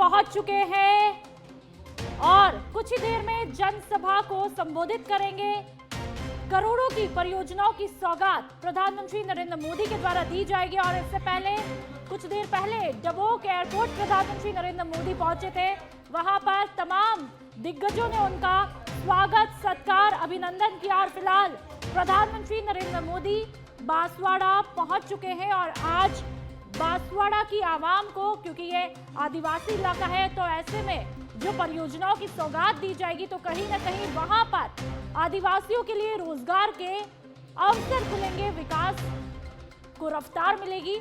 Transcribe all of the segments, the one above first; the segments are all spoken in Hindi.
पहुंच चुके हैं और कुछ ही देर में जनसभा को संबोधित करेंगे। करोड़ों की परियोजनाओं की सौगात प्रधानमंत्री नरेंद्र मोदी के द्वारा दी जाएगी और इससे पहले कुछ देर पहले डबोक एयरपोर्ट प्रधानमंत्री नरेंद्र मोदी पहुंचे थे। वहां पर तमाम दिग्गजों ने उनका स्वागत, सत्कार, अभिनंदन किया और फिलहाल प्रधानमंत्री नरेंद्र मोदी बांसवाड़ा पहुंच चुके हैं और आज बांसवाड़ा की आवाम को, क्योंकि ये आदिवासी इलाका है, तो ऐसे में जो परियोजनाओं की सौगात दी जाएगी तो कहीं ना कहीं वहां पर आदिवासियों के लिए रोजगार के अवसर खुलेंगे, विकास को रफ्तार मिलेगी।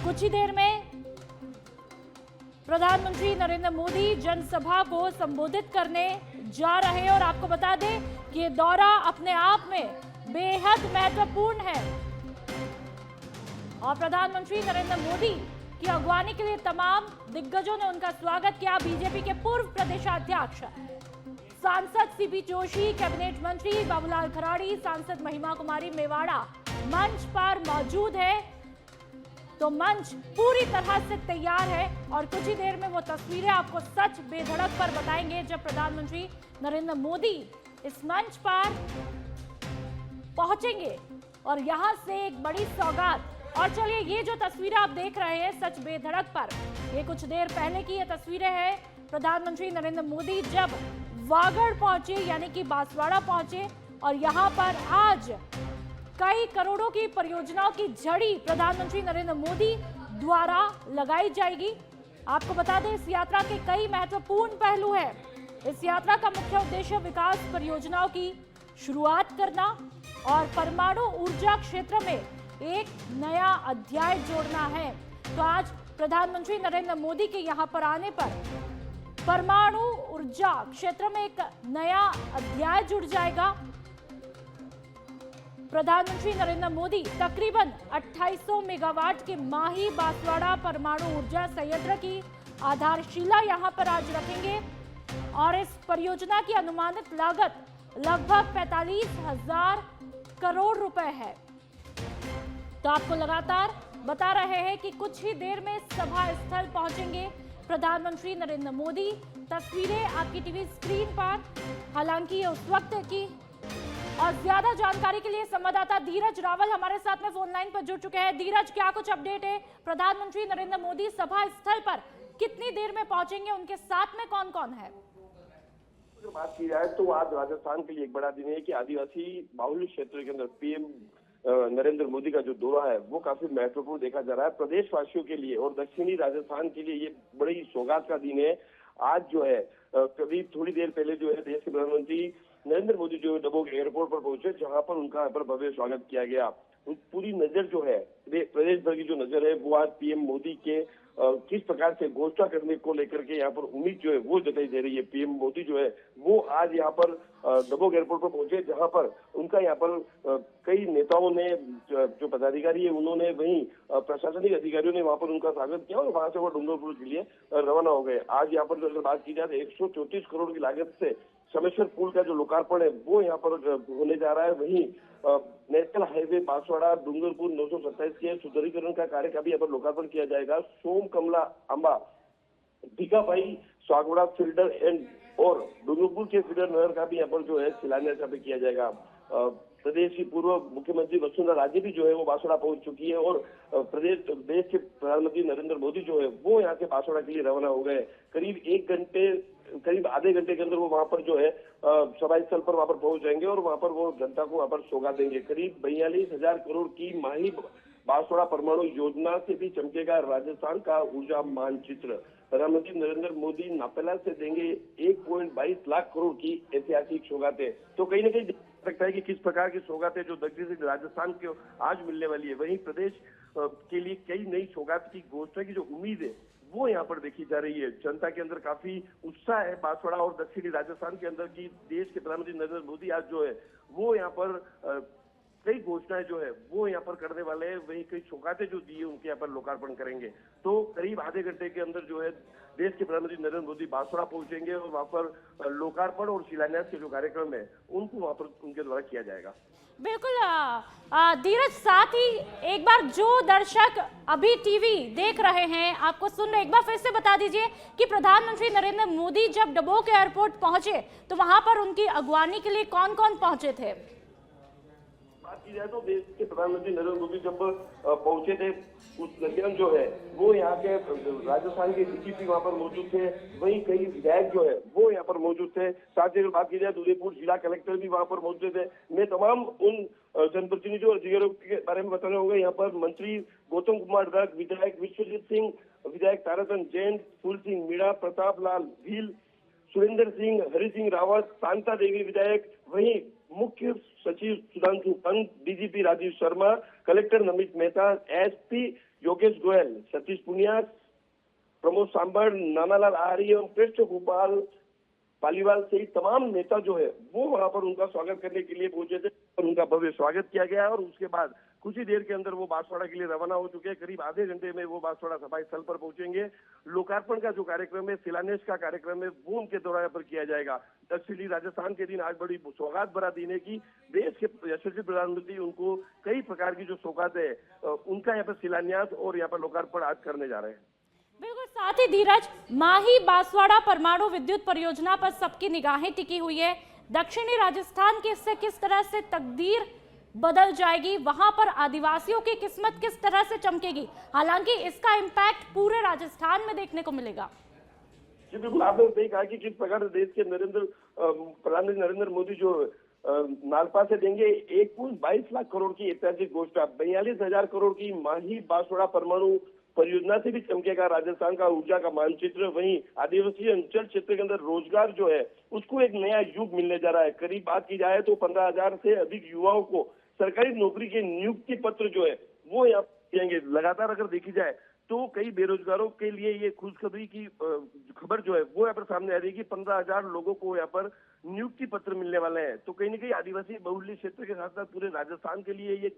कुछ ही देर में प्रधानमंत्री नरेंद्र मोदी जनसभा को संबोधित करने जा रहे हैं और आपको बता दें कि ये दौरा अपने आप में बेहद महत्वपूर्ण है और प्रधानमंत्री नरेंद्र मोदी की अगवानी के लिए तमाम दिग्गजों ने उनका स्वागत किया। बीजेपी के पूर्व प्रदेशाध्यक्ष सांसद सीपी जोशी, कैबिनेट मंत्री बाबूलाल खराड़ी, सांसद महिमा कुमारी मेवाड़ा मंच पर मौजूद है। तो मंच पूरी तरह से तैयार है और कुछ ही देर में वो तस्वीरें आपको सच बेधड़क पर बताएंगे जब प्रधानमंत्री नरेंद्र मोदी इस मंच पर पहुंचेंगे और यहां से एक बड़ी सौगात। और चलिए, ये जो तस्वीरें आप देख रहे हैं सच बेधड़क पर, ये कुछ देर पहले की ये तस्वीरें हैं। प्रधानमंत्री नरेंद्र मोदी जब वागड़ पहुंचे यानी कि बांसवाड़ा पहुंचे और यहां पर आज कई करोड़ों की परियोजनाओं की झड़ी प्रधानमंत्री नरेंद्र मोदी द्वारा लगाई जाएगी। आपको बता दें, इस यात्रा के कई महत्वपूर्ण पहलू हैं। इस यात्रा का मुख्य उद्देश्य विकास परियोजनाओं की शुरुआत करना और परमाणु ऊर्जा क्षेत्र में एक नया अध्याय जोड़ना है। तो आज प्रधानमंत्री नरेंद्र मोदी के यहां पर आने पर परमाणु ऊर्जा क्षेत्र में एक नया अध्याय जुड़ जाएगा। प्रधानमंत्री नरेंद्र मोदी तकरीबन 2800 मेगावाट के माही बांसवाड़ा परमाणु ऊर्जा संयंत्र की आधारशिला यहां पर आज रखेंगे और इस परियोजना की अनुमानित लागत लगभग 45,000 करोड़ रुपए है। तो आपको लगातार बता रहे हैं कि कुछ ही देर में सभा स्थल पहुंचेंगे प्रधानमंत्री नरेंद्र मोदी। तस्वीरें आपकी टीवी स्क्रीन पर, हालांकि ये उस वक्त की। और ज्यादा जानकारी के लिए संवाददाता धीरज रावल हमारे साथ में फोन लाइन पर जुड़ चुके हैं। धीरज, क्या कुछ अपडेट है? प्रधानमंत्री नरेंद्र मोदी सभा स्थल पर कितनी देर में पहुंचेंगे? उनके साथ में कौन कौन है? बात की जाए तो आज राजस्थान के लिए एक बड़ा दिन है कि आदिवासी बाहुल्य क्षेत्र के अंदर पीएम नरेंद्र मोदी का जो दौरा है वो काफी महत्वपूर्ण देखा जा रहा है प्रदेशवासियों के लिए और दक्षिणी राजस्थान के लिए। ये बड़ी सौगात का दिन है। आज जो है करीब थोड़ी देर पहले जो है देश के प्रधानमंत्री नरेंद्र मोदी जो है डबोक एयरपोर्ट पर पहुंचे, जहां पर उनका यहाँ पर भव्य स्वागत किया गया। पूरी नजर जो है प्रदेश भर की जो नजर है वो आज पीएम मोदी के किस प्रकार से घोषणा करने को लेकर के यहाँ पर उम्मीद जो है वो जताई दे रही है। पीएम मोदी जो है वो आज यहाँ पर डबोक एयरपोर्ट पर पहुंचे, जहां पर उनका यहाँ पर कई नेताओं ने, जो पदाधिकारी है उन्होंने, वहीं प्रशासनिक अधिकारियों ने वहां पर उनका स्वागत किया और वहां से वो डूंगरपुर के लिए रवाना हो गए। आज यहाँ पर अगर बात की जाए तो 134 करोड़ की लागत से समेश्वर पुल का जो लोकार्पण है वो यहाँ पर होने जा रहा है। वहीं नेशनल हाईवे बांसवाड़ा डूंगरपुर 927 के सुदृढ़ीकरण का कार्य का भी यहाँ पर लोकार्पण किया जाएगा। सोम कमला अंबा भिकाबाई स्वागवाड़ा फीडर एंड और डूंगरपुर के फीडर नहर का भी यहाँ पर जो है शिलान्यास यहाँ पे किया जाएगा। प्रदेश की पूर्व मुख्यमंत्री वसुंधरा राजे भी जो है वो बांसवाड़ा पहुंच चुकी है और देश के प्रधानमंत्री नरेंद्र मोदी जो है वो यहाँ से बांसवाड़ा के लिए रवाना हो गए। करीब आधे घंटे के अंदर वो वहां पर जो है सभा स्थल पर वहां पर पहुंच जाएंगे और वहां पर वो जनता को वहां पर सौगात देंगे। करीब 42,000 करोड़ की माही बांसवाड़ा परमाणु योजना से भी चमकेगा राजस्थान का ऊर्जा मानचित्र। प्रधानमंत्री नरेंद्र मोदी नापेला से देंगे 1.22 लाख करोड़ की ऐतिहासिक सौगातें। तो कहीं ना कहीं देख सकता है कि किस प्रकार की सौगातें जो दक्षिण राजस्थान को आज मिलने वाली है। वहीं प्रदेश के लिए कई नई सौगात की घोषणा की जो उम्मीद है वो यहाँ पर देखी जा रही है। जनता के अंदर काफी उत्साह है बांसवाड़ा और दक्षिणी राजस्थान के अंदर की देश के प्रधानमंत्री नरेंद्र मोदी आज जो है वो यहाँ पर कई घोषणाएं जो है वो यहाँ पर करने वाले हैं, वही कई सौगातें जो दी है उनके यहाँ पर लोकार्पण करेंगे। तो करीब आधे घंटे के अंदर जो है देश के प्रधानमंत्री नरेंद्र मोदी बांसवाड़ा पहुंचेंगे और वहां पर लोकार्पण और शिलान्यास के जो कार्यक्रम है उनको वहां पर उनके द्वारा किया जाएगा। बिल्कुल धीरज, साथ ही एक बार जो दर्शक अभी टीवी देख रहे हैं, आपको सुन रहे, एक बार फिर से बता दीजिए कि प्रधानमंत्री नरेंद्र मोदी जब डबोक एयरपोर्ट पहुंचे तो वहां पर उनकी अगवानी के लिए कौन कौन पहुंचे थे? बात की जाए तो देश के प्रधानमंत्री नरेंद्र मोदी जब पहुंचे थे उस दरमियान जो है वो यहाँ के राजस्थान के डीजीपी वहाँ पर मौजूद थे, वहीं कई विधायक जो है वो यहाँ पर मौजूद थे। साथ ही अगर बात की जाए तो उदयपुर जिला कलेक्टर भी वहाँ पर मौजूद थे। मैं तमाम उन जनप्रतिनिधियों और अधिकारियों के बारे में बताने होंगे। यहाँ पर मंत्री गौतम कुमार गर्ग, विधायक विश्वजीत सिंह, विधायक ताराचंद जैन, फूल सिंह मीणा, प्रताप लाल भील, सुरेंद्र सिंह, हरि सिंह रावत, शांता देवी विधायक, वहीं मुख्य सचिव Sudhanshu Pant, DGP Rajiv Sharma, collector Namit Mehta, SP Yogesh Goyal, Satish Punia, Pramod Sambar, Nanalal Arya एवं कृष्ण गोपाल पालीवाल सहित तमाम नेता जो है वो वहां पर उनका स्वागत करने के लिए पहुंचे थे और उनका भव्य स्वागत किया गया। और उसके बाद कुछ ही देर के अंदर वो बांसवाड़ा के लिए रवाना हो चुके हैं। करीब आधे घंटे में वो बांसवाड़ा सभा स्थल पर पहुंचेंगे। लोकार्पण का जो कार्यक्रम है, शिलान्यास का कार्यक्रम है, वो उनके द्वारा पर किया जाएगा। दक्षिणी राजस्थान के दिन आज बड़ी सौगात भरा दिन है कि देश के यशस्वी प्रधानमंत्री उनको कई प्रकार की जो सौगात है उनका यहाँ पर शिलान्यास और यहाँ पर लोकार्पण आज करने जा रहे हैं। बिल्कुल, साथ ही धीरज, माही बांसवाड़ा परमाणु विद्युत परियोजना पर सबकी निगाहें टिकी हुई है। दक्षिणी राजस्थान की इससे किस तरह से तकदीर बदल जाएगी, वहां पर आदिवासियों की किस्मत किस तरह से चमकेगी, हालांकि इसका इम्पैक्ट पूरे राजस्थान में देखने को मिलेगा। जी बिल्कुल, आपने सही कहा कि किस प्रकार देश के प्रधानमंत्री नरेंद्र मोदी जो नालपा से देंगे 1.22 लाख करोड़ की ऐतिहासिक घोषणा, 42,000 करोड़ की माही बांसवाड़ा परमाणु परियोजना से भी चमकेगा राजस्थान का ऊर्जा का मानचित्र। वहीं आदिवासी अंचल क्षेत्र के अंदर रोजगार जो है उसको एक नया युग मिलने जा रहा है। करीब बात की जाए तो 15,000 से अधिक युवाओं को सरकारी नौकरी के नियुक्ति पत्र जो है वो यहाँ देंगे। लगातार अगर देखी जाए तो कई बेरोजगारों के लिए ये खुशखबरी की खबर जो है वो यहाँ पर सामने आ रही है कि 15,000 लोगों को यहाँ पर नियुक्ति पत्र मिलने वाले हैं। तो कहीं न कहीं आदिवासी बहुल्य क्षेत्र के साथ साथ पूरे राजस्थान के लिए ये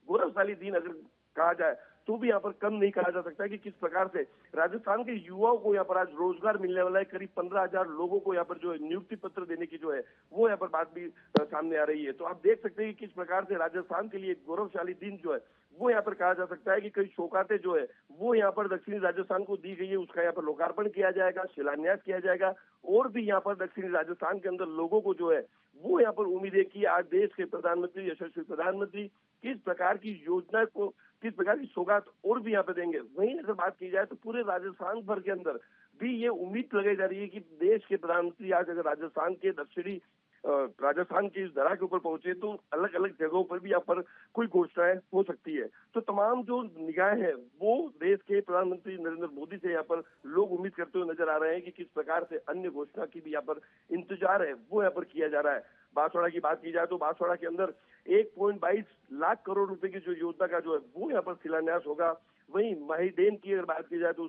गौरवशाली दिन अगर कहा जाए तो भी यहाँ पर कम नहीं कहा जा सकता कि किस प्रकार से राजस्थान के युवाओं को यहाँ पर आज रोजगार मिलने वाला है। करीब 15,000 लोगों को यहाँ पर जो है नियुक्ति पत्र देने की जो है वो यहाँ पर बात भी सामने आ रही है। तो आप देख सकते हैं कि किस प्रकार से राजस्थान के लिए गौरवशाली दिन जो है वो यहाँ पर कहा जा सकता है कि कई सौगातें जो है वो यहाँ पर दक्षिणी राजस्थान को दी गई है, उसका यहाँ पर लोकार्पण किया जाएगा, शिलान्यास किया जाएगा। और भी यहाँ पर दक्षिणी राजस्थान के अंदर लोगों को जो है वो यहाँ पर उम्मीद है कि आज देश के प्रधानमंत्री, यशस्वी प्रधानमंत्री किस प्रकार की योजना को, किस प्रकार की सौगात और भी यहाँ पे देंगे। वहीं अगर बात की जाए तो पूरे राजस्थान भर के अंदर भी ये उम्मीद लगाई जा रही है कि देश के प्रधानमंत्री आज अगर राजस्थान के दक्षिणी राजस्थान की इस धरा के ऊपर पहुंचे तो अलग अलग जगहों पर भी यहाँ पर कोई घोषणाएं हो सकती है। तो तमाम जो निगाहें हैं वो देश के प्रधानमंत्री नरेंद्र मोदी से यहाँ पर लोग उम्मीद करते हुए नजर आ रहे हैं कि किस प्रकार से अन्य घोषणा की भी यहाँ पर इंतजार है वो यहाँ पर किया जा रहा है। बांसवाड़ा की बात की जाए तो बांसवाड़ा के अंदर 1.22 लाख करोड़ रुपए की जो योजना का जो है वो यहाँ पर शिलान्यास होगा। वहीं माही डैम की अगर बात की जाए तो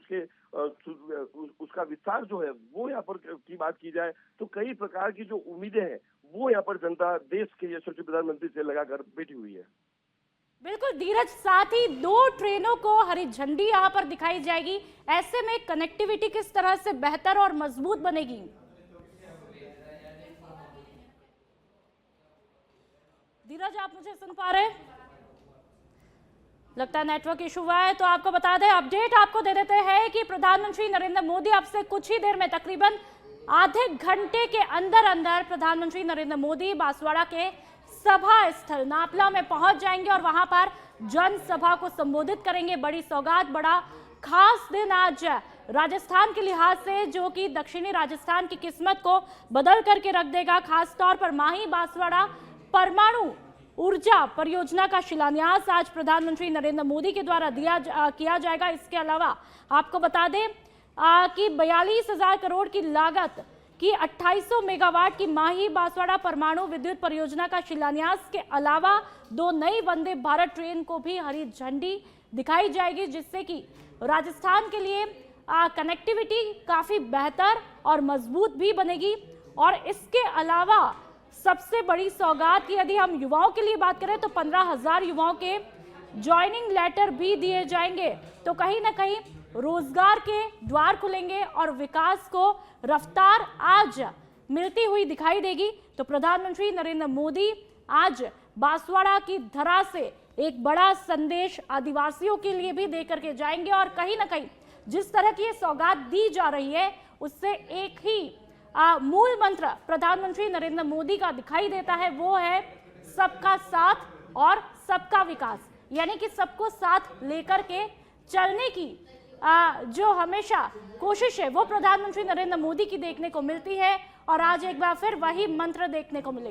उसका विस्तार जो है वो यहाँ पर की बात की जाए तो कई प्रकार की जो उम्मीदें हैं वो यहाँ पर जनता देश के यशस्वी प्रधानमंत्री से लगाकर बैठी हुई है। बिल्कुल धीरज, साथ ही 2 ट्रेनों को हरी झंडी यहाँ पर दिखाई जाएगी। ऐसे में कनेक्टिविटी किस तरह से बेहतर और मजबूत बनेगी? धीरज, आप मुझे सुन पा रहे हैं? लगता है नेटवर्क इशू हुआ है, तो आपको बता दें, अपडेट आपको दे देते हैं कि प्रधानमंत्री नरेंद्र मोदी अब से कुछ ही देर में, तकरीबन आधे घंटे के अंदर अंदर प्रधानमंत्री नरेंद्र मोदी बांसवाड़ा के सभा स्थल नापला में पहुंच जाएंगे और वहां पर जनसभा को संबोधित करेंगे। बड़ी सौगात, बड़ा खास दिन आज राजस्थान के लिहाज से, जो कि दक्षिणी राजस्थान की किस्मत को बदल करके रख देगा। खास तौर पर माही बांसवाड़ा परमाणु ऊर्जा परियोजना का शिलान्यास आज प्रधानमंत्री नरेंद्र मोदी के द्वारा किया जाएगा। इसके अलावा आपको बता दें कि 42,000 करोड़ की लागत की 2800 मेगावाट की माही बांसवाड़ा परमाणु विद्युत परियोजना का शिलान्यास के अलावा 2 नई वंदे भारत ट्रेन को भी हरी झंडी दिखाई जाएगी, जिससे कि राजस्थान के लिए कनेक्टिविटी काफी बेहतर और मजबूत भी बनेगी। और इसके अलावा सबसे बड़ी सौगात की यदि हम युवाओं के लिए बात करें तो 15,000 युवाओं के ज्वाइनिंग लेटर भी दिए जाएंगे। तो कहीं ना कहीं रोजगार के द्वार खुलेंगे और विकास को रफ्तार आज मिलती हुई दिखाई देगी। तो प्रधानमंत्री नरेंद्र मोदी आज बांसवाड़ा की धरा से एक बड़ा संदेश आदिवासियों के लिए भी देकर के जाएंगे और कहीं ना कहीं जिस तरह की ये सौगात दी जा रही है उससे एक ही मूल मंत्र प्रधानमंत्री नरेंद्र मोदी का दिखाई देता है, वो है सबका साथ और सबका विकास। यानी कि सबको साथ लेकर के चलने की जो हमेशा कोशिश है वो प्रधानमंत्री नरेंद्र मोदी की देखने को मिलती है और आज एक बार फिर वही मंत्र देखने को मिलेगा।